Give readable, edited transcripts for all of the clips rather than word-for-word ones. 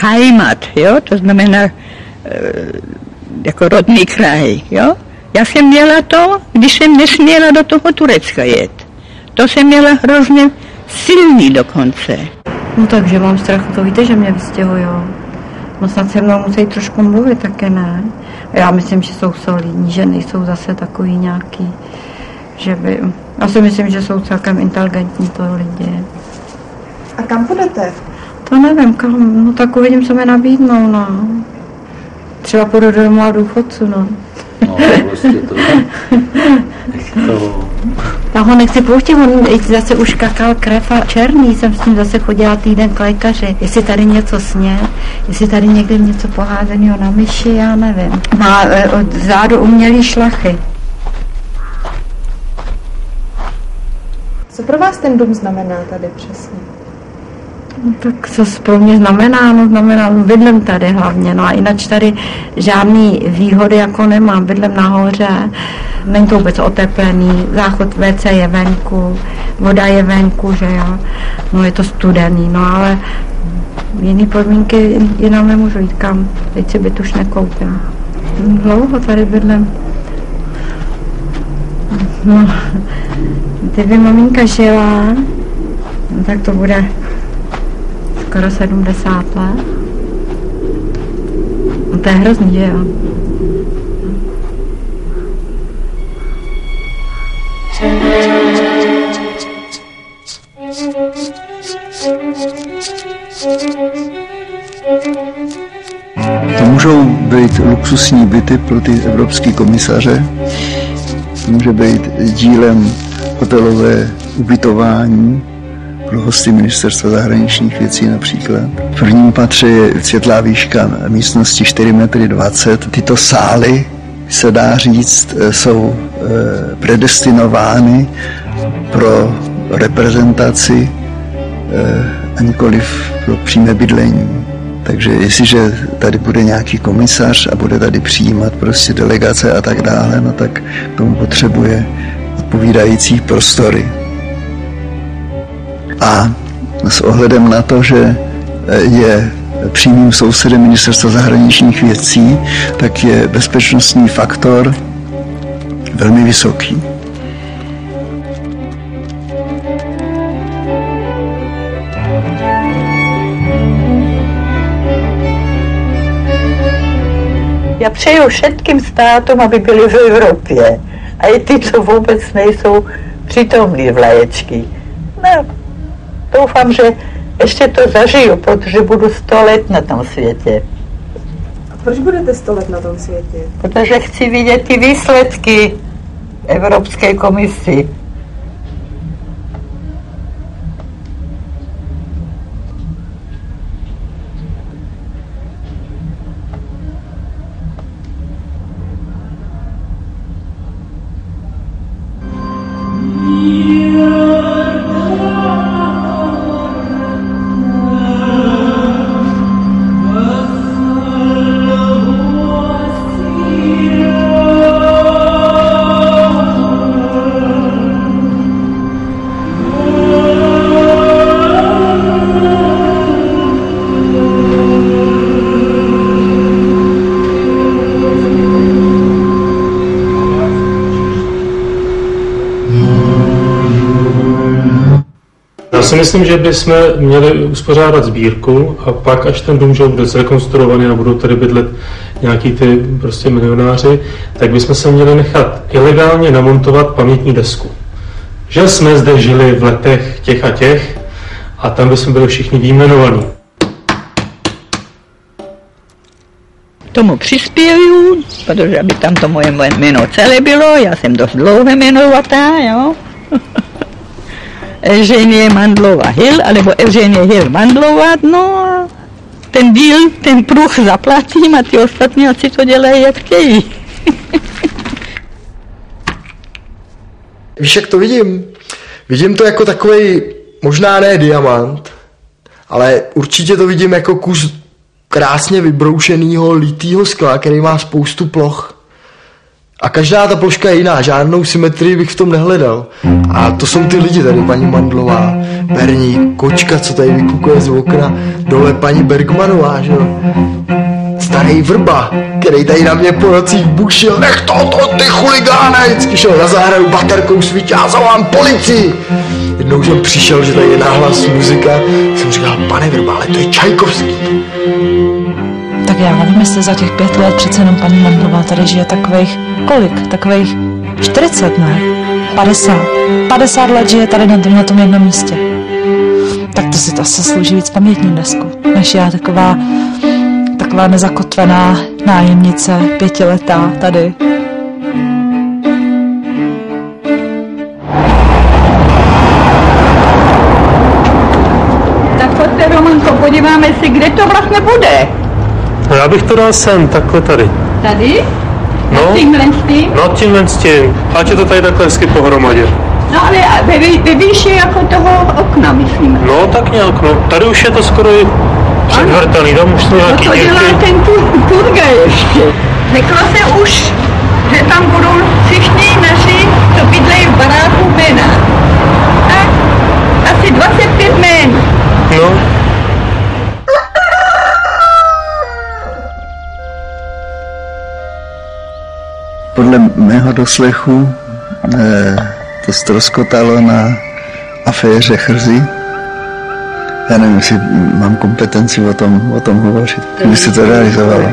Heimat, jo, to znamená jako rodný kraj, jo. Já jsem měla to, když jsem nesměla do toho Turecka jet. To jsem měla hrozně silný dokonce. No takže mám strach, to víte, že mě vystěhujou. No snad se mnou musí trošku mluvit, také ne. Já myslím, že jsou solidní, že nejsou zase takový nějaký, že by... Já si myslím, že jsou celkem inteligentní to lidi. A kam půjdete? To nevím, kam, no tak uvidím, co mi nabídnou, no. Třeba půjdu do domů a důchodců, no. No, prostě to... Já ho nechci pouštět, on zase už kakal krev a černý, jsem s ním zase chodila týden k lékaři, jestli tady něco sně, jestli tady někde něco poházeného na myši, já nevím. Má od zádu umělý šlachy. Co pro vás ten dům znamená tady přesně? No, tak co pro mě znamená? No znamená, bydlím tady hlavně, no a jinak tady žádný výhody jako nemám, bydlím nahoře, není to vůbec oteplený, záchod WC je venku, voda je venku, že jo, no je to studený, no ale jiný podmínky jinam nemůžu jít kam, teď si byt už nekoupím. Dlouho tady bydlím. No, kdyby maminka žila, no, tak to bude skoro 70 let. No to je hrozný, že jo? To můžou být luxusní byty pro ty evropský komisaře, to může být dílem hotelové ubytování pro hosty ministerstva zahraničních věcí například. V prvním patře je světlá výška místnosti 4,20 m. Tyto sály, se dá říct, jsou predestinovány pro reprezentaci a nikoliv pro přímé bydlení. Takže jestliže tady bude nějaký komisař a bude tady přijímat prostě delegace a tak dále, no tak k tomu potřebuje odpovídající prostory. A s ohledem na to, že je přímým sousedem ministerstva zahraničních věcí, tak je bezpečnostní faktor velmi vysoký. Já přeju všetkým státům, aby byli v Evropě. A i ty, co vůbec nejsou přítomní vlaječky. No, doufám, že ještě to zažiju, protože budu 100 let na tom světě. A proč budete 100 let na tom světě? Protože chci vidět ty výsledky Evropské komisi. Já si myslím, že bychom měli uspořádat sbírku a pak, až ten dům bude zrekonstruovaný a budou tady bydlet nějaký ty prostě milionáři, tak bychom se měli nechat ilegálně namontovat pamětní desku. Že jsme zde žili v letech těch a tam bychom byli všichni výjmenovaní. Tomu přispěju, protože aby tam to moje jméno celé bylo, já jsem dost dlouho jmenovatá, jo. Eugenie Mandlová Hill, alebo Eugenie Hill Mandlová, no a ten díl, ten pruh zaplatím a ty ostatní si to dělají, jak chtějí. Víš, jak to vidím? Vidím to jako takovej, možná ne diamant, ale určitě to vidím jako kus krásně vybroušenýho litýho skla, který má spoustu ploch. A každá ta ploška je jiná, žádnou symetrii bych v tom nehledal. A to jsou ty lidi tady, paní Mandlová, Berník, Kočka, co tady vykukuje z okna, dole paní Bergmanová, že jo. Starý Vrba, který tady na mě po nocích bušil, nech to ty chuligáne, vždycky šel na zahradu baterkou svítil, já zavolám policii. Jednou jsem přišel, že tady je náhlas muzika, jsem říkal, pane Vrba, ale to je Čajkovský. Tak já nevím, jestli za těch 5 let přece jenom paní Mandlová tady žije takových, kolik? Takových 40, ne? 50. 50 let žije tady na tom jednom místě. Tak to si to asi slouží víc pamětní desku, než já taková nezakotvená nájemnice 5letá tady. Tak pojďte, Romanko, podíváme si, kde to vlastně bude. No já bych to dal sem, takhle tady. Tady? No, nad tímhle s tím. Ať je to tady takhle hezky pohromadě. No ale ve výši jako toho okna, myslíme. No tak nějak, no. Tady už je to skoro i předvrtaný, tam už jsou nějaký to dělá ten Turga ještě. Řeklo se už, že tam budou všichni naši, co bydlejí v baráku jména. Tak, asi 25 jmén. No. Podle mého doslechu to ztroskotalo na aféře Chrzy. Já nevím, jestli mám kompetenci o tom hovořit. Kdy se to realizovalo.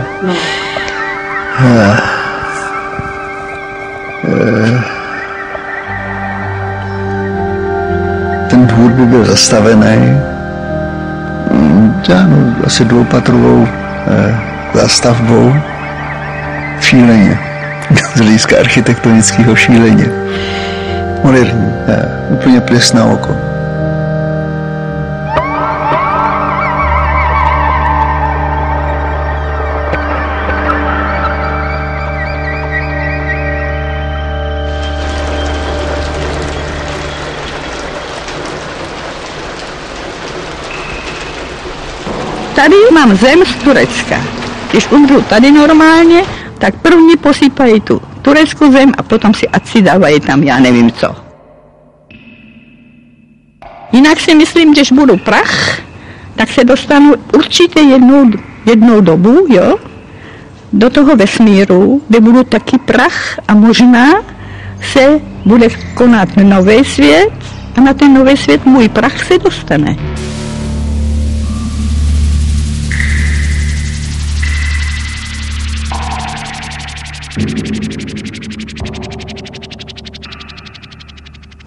Ten dvůr by byl zastavený asi 2patrovou zástavbou šíleně. Z hlediska architektonického šíleně. Moderní, úplně ples na oko. Tady mám zem z Turecka. Když umřu tady normálně, tak první posypají tu tureckou zem a potom si dávají tam já nevím co. Jinak si myslím, když budu prach, tak se dostanu určitě jednou dobu, jo, do toho vesmíru, kde budu taky prach a možná se bude konat nový svět a na ten nový svět můj prach se dostane.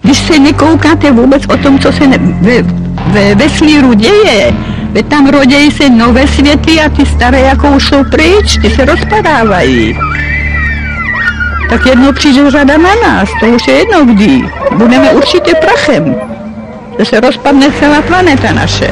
Když se nekoukáte vůbec o tom, co se ve vesmíru děje, ve tam rodějí se nové světy a ty staré jako už jsou pryč, ty se rozpadávají. Tak jednou přijde řada na nás, to už je jedno kdy. Budeme určitě prachem, že se rozpadne celá planeta naše.